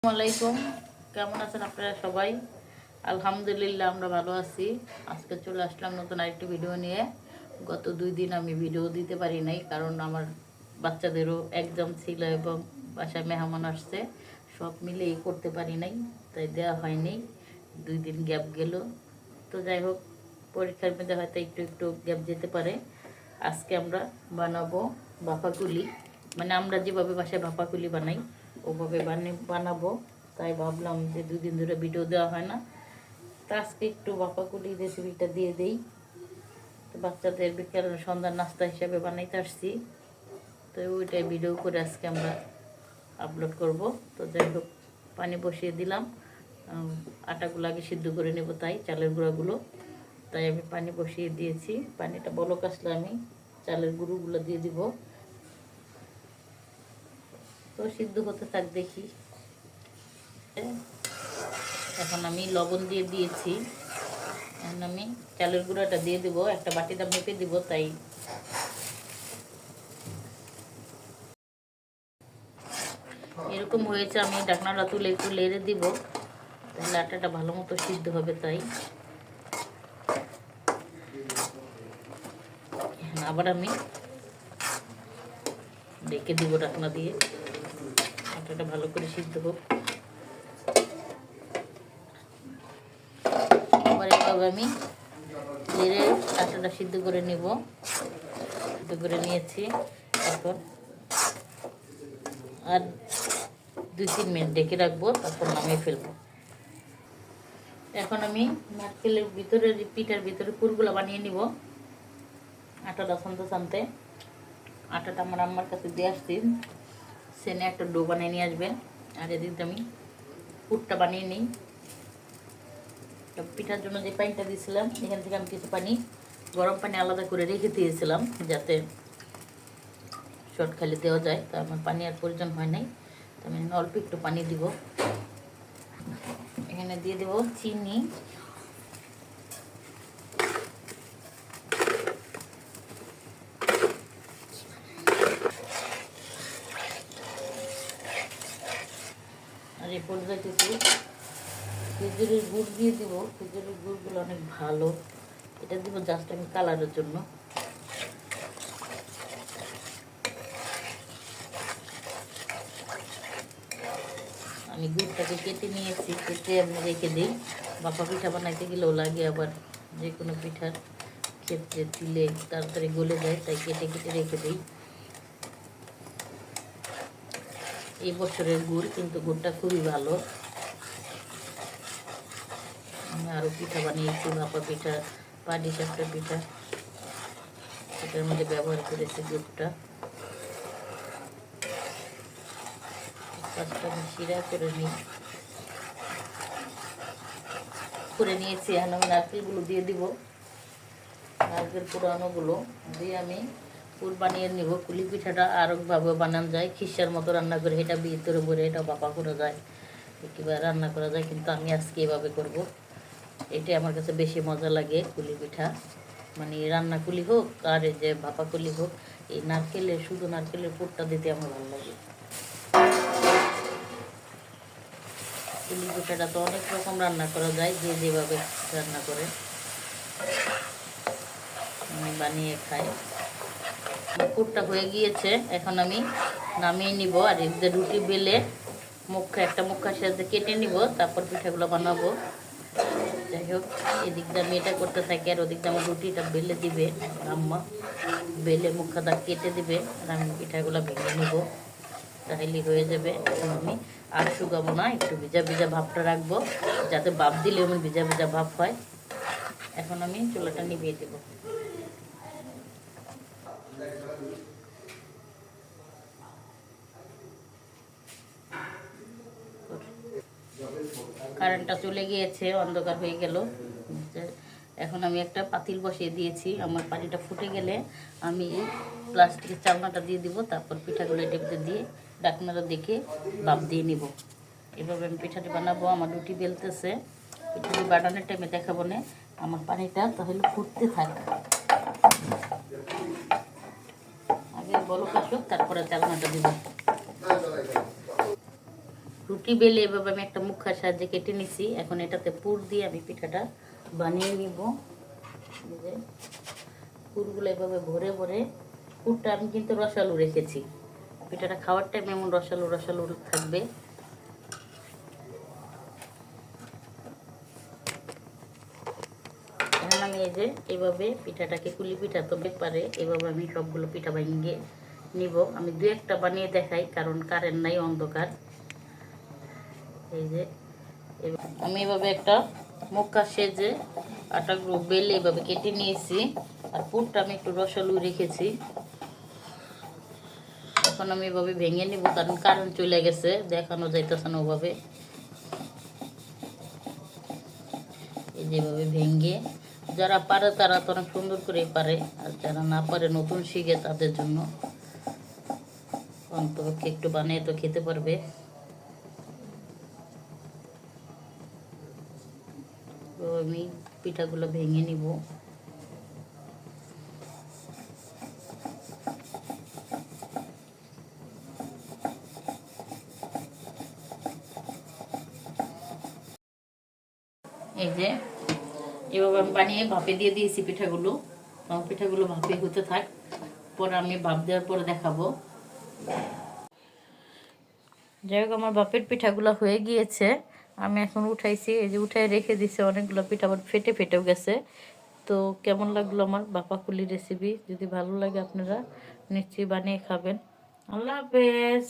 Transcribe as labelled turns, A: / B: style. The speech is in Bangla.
A: আসসালামাইকুম, কেমন আছেন আপনারা সবাই? আলহামদুলিল্লাহ আমরা ভালো আছি। আজকে চলে আসলাম নতুন আরেকটি ভিডিও নিয়ে। গত 2 দিন আমি ভিডিও দিতে পারি নাই, কারণ আমার বাচ্চাদেরও এক্সাম ছিল এবং বাসায় মেহমান আসছে, সব মিলেই করতে পারি নাই, তাই দেওয়া হয়নি। 2 দিন গ্যাপ গেল। তো যাই হোক, পরীক্ষার মধ্যে হয়তো একটু একটু গ্যাপ যেতে পারে। আজকে আমরা বানাবো ভাপাকুলি, মানে আমরা যেভাবে বাসায় ভাপাকুলি বানাই ওভাবে বানাবো। তাই ভাবলাম যে 2 দিন ধরে ভিডিও দেওয়া হয় না, তা আজকে একটু ভাপাকুলি রেসিপিটা দিয়ে দিই। তো বাচ্চাদের বিকেল সন্ধ্যার নাস্তা হিসাবে বানাইতে আসছি, তো ওইটাই ভিডিও করে আজকে আমরা আপলোড করব। তো যাই হোক, পানি বসিয়ে দিলাম। আটাগুলো আগে সিদ্ধ করে নেব, তাই চালের গুঁড়াগুলো, তাই আমি পানি বসিয়ে দিয়েছি। পানিটা বলক আসলে আমি চালের গুঁড়োগুলো দিয়ে দিব। তো সিদ্ধ হতে থাক, দেখি। এখন আমি লবণ দিয়ে দিয়েছি। এখন আমি চালের গুঁড়াটা দিয়ে দিব, একটা বাটিটা মেপে দিব। তাই এরকম হয়েছে, আমি ঢাকনাটা তুলে একটু লেড়ে দিব, তাহলে আটাটা ভালো মতো সিদ্ধ হবে। তাই আবার আমি ঢেকে দিব ঢাকনা দিয়ে, আটাটা ভালো করে সিদ্ধ হোক। আবার এভাবে আমি লেড়ে আটাটা সিদ্ধ করে নিব। সিদ্ধ করে নিয়েছি। এখন আর 2-3 মিনিট ঢেকে রাখবো, তারপর নামিয়ে ফেলবো। এখন আমি নারকেলের ভিতরে, পিঠার ভিতরে পুরগুলো বানিয়ে নিব। আটাটা ছানতে ছানতে, আটাটা আমার আম্মার কাছে দিয়ে আসছি, সেনে একটা ডো বানিয়ে নিয়ে আসবে। আর এদিকে আমি পুরটা বানিয়ে নিই। পিঠার জন্য যে পানিটা দিয়েছিলাম, এখান থেকে আমি কিছু পানি, গরম পানি আলাদা করে রেখে দিয়েছিলাম, যাতে শর্ট খালি দেওয়া যায়। তো আমার পানি আর প্রয়োজন হয় নাই, তো আমি অল্প একটু পানি দিব। এখানে দিয়ে দেব চিনি, আর এই পর্যায়ে কিছু খেজুরের গুড় দিয়ে দিব। খেজুরের গুড়গুলো অনেক ভালো, এটা দিব জাস্ট আমি কালারের জন্য। আমি গুড়টাকে কেটে নিয়েছি, কেটে আমি রেখে দিই। ভাপা পিঠা বানাইতে গেলেও লাগে, আবার যে কোনো পিঠার ক্ষেত্রে দিলে তাড়াতাড়ি গলে যায়, তাই কেটে কেটে রেখে দিই। এই বছরের গুড়, কিন্তু গুড়টা খুবই ভালো। আমি আরও পিঠা বানিয়েছি, ভাপা পিঠা, পাটিসাপটা পিঠা, এটার মধ্যে ব্যবহার করেছি গুড়টা। ফার্স্ট আমি শিরা করে নিয়েছি। এখন আমি নারকেলগুলো দিয়ে দিব। নারকেল পুরানোগুলো দিয়ে আমি পুর বানিয়ে নিব। কুলি পিঠাটা আরেকভাবে বানানো যায়, খিসার মতো রান্না করে, এটা ভিতরে ভরে এটা ভাপা করা যায়, কীভাবে রান্না করা যায়, কিন্তু আমি আজকে এভাবে করব। এটাই আমার কাছে বেশি মজা লাগে, কুলি পিঠা। মানে রান্না কুলি হোক আর এই যে ভাপা কুলি হোক, এই নারকেলের, শুধু নারকেলের পুরটা দিতে আমার ভালো লাগে। কুলি পিঠাটা তো অনেক রকম রান্না করা যায়, যে যেভাবে রান্না করে বানিয়ে খাই। পুরটা হয়ে গিয়েছে, এখন আমি নামিয়ে নিব। আর এদিকে রুটি বেলে একটা মুখার সাথে কেটে নিব, তারপর পিঠাগুলো বানাবো। যাই হোক, এদিক দিয়ে আমি এটা করতে থাকি, আর ওদিক দিয়ে আমার রুটিটা বেলে দিবে আম্মা, বেলে মুখাটা কেটে দিবে, আর আমি পিঠাগুলো ভেঙে নিব, তাহলে হয়ে যাবে। এখন আমি আর শুকাবো না, একটু ভিজা ভিজা ভাবটা রাখবো, যাতে ভাপ দিলে এমন ভিজা ভিজা ভাব হয়। এখন আমি চুলাটা নিভিয়ে দেবো। কারেন্টটা চলে গিয়েছে, অন্ধকার হয়ে গেল। এখন আমি একটা পাতিল বসিয়ে দিয়েছি। আমার পানিটা ফুটে গেলে আমি প্লাস্টিকের চালনাটা দিয়ে দিব, তারপর পিঠাগুলো এটাতে দিয়ে ডাকনাটা দেখে ভাপ দিয়ে নিব। এভাবে আমি পিঠাটি বানাবো। আমার রুটি বেলতেছে, পিঠাটি বানানোর টাইমে দেখাবো না। আমার পানিটা তাহলে ফুটতে থাকবে, আগে বলক আসুক, তারপরে চালনাটা দিব। রুটি বেলে এভাবে আমি একটা মুখার সাহায্যে কেটে নিছি। এখন এটাতে পুর দিয়ে আমি পিঠাটা বানিয়ে নিব। পুরগুলো এভাবে ভরে ভরে, পুরটা আমি কিন্তু রসালো রেখেছি, পিঠাটা খাওয়ার টাইমে এমন রসালো রসালো থাকবে। এখন আমি এই যে এভাবে পিঠাটাকে, কুলি পিঠা তো পারে, এভাবে আমি সবগুলো পিঠা বানিয়ে নিব। আমি দু একটা বানিয়ে দেখাই, কারণ কারেন্ট নাই, অন্ধকার। এই যে আমি এভাবে একটা মক্কা সেজে আটাগুলো বেলে এভাবে কেটে নিয়েছি, আর পুরটা আমি একটু রসালো রেখেছি। এখন আমি এভাবে ভেঙে নিব, কারণ কারেন্ট চলে গেছে, দেখানো যাইতেছে না ওভাবে। এই যেভাবে ভেঙে, যারা পারে তারা তো অনেক সুন্দর করে পারে, আর যারা না পারে, নতুন শিখে, তাদের জন্য অন্তপক্ষে একটু বানিয়ে তো খেতে পারবে। তো আমি পিঠাগুলো ভেঙে নিব। এই যে এভাবে আমি বানিয়ে ভাপে দিয়ে দিয়েছি পিঠাগুলো। পিঠাগুলো ভাপে হতে থাক, পরে আমি ভাপ দেওয়ার পরে দেখাবো। যাই হোক, আমার বাপের পিঠাগুলো হয়ে গিয়েছে, আমি এখন উঠাইছি। এই যে উঠাই রেখে দিছে, অনেকগুলো পিঠা আবার ফেটে ফেটেও গেছে। তো কেমন লাগলো আমার বাপাকুলি রেসিপি? যদি ভালো লাগে আপনারা নিশ্চয়ই বানিয়ে খাবেন। আল্লাহ হাফেজ।